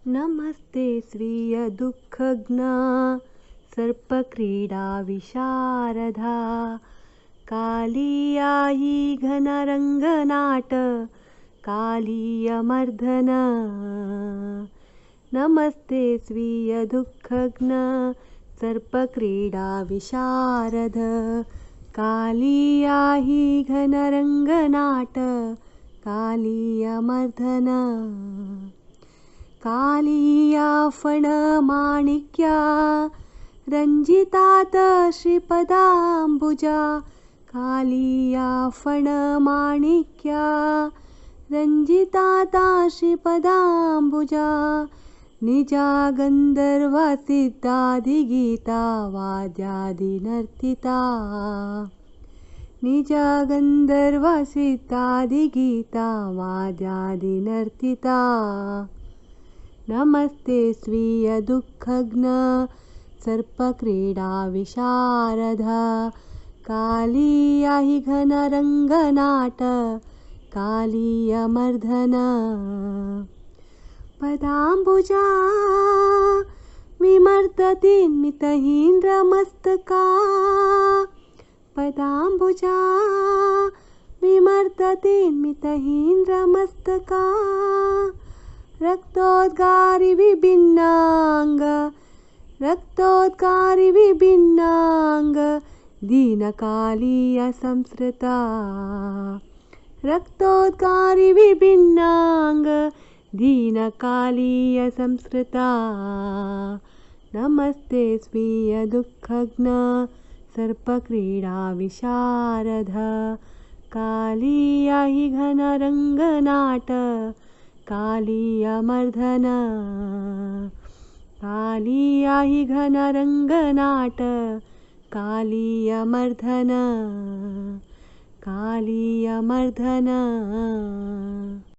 नमस्ते श्रिय दुःखघ्ना सर्पक्रीडा विशारदा कालियायि घनरङ्गनाट कालीयमर्दन नमस्ते स्वीय दुःखघ्न सर्पक्रीडा विशारद कालियायि घनरङ्गनाट कालीयमर्दन कालिया फणमाणिक्या रञ्जितात श्रीपदाम्बुजा कालिया फणमाणिक्या रञ्जिताता श्रीपदाम्बुजा निजा गन्धर्वसिद्धादिगीता वाद्यादिनर्तिता निजा गन्धर्वसिद्धादिगीता वाद्यादिनर्तिता नमस्ते स्वीय दुःखघ्न सर्पक्रीडा विशारदा कालियायि घनरङ्गनाट कालीयमर्दन पदाम्बुजा विमर्दति मितहीन्द्रमस्तका पदाम्बुजा विमर्दति मितहीन्द्रमस्तका रक्तोद्गारि विभिन्नांग दीनकालीय संस्कृता रक्तोद्गारि विभिन्नांग दीनकालीय संस्कृता नमस्ते स्वीय दुःखघ्न सर्पक्रीडा विशारदा कालियायि घनरङ्गनाट कालीयमर्दन कालियायि घनरङ्गनाट कालीयमर्दन कालीयमर्दन।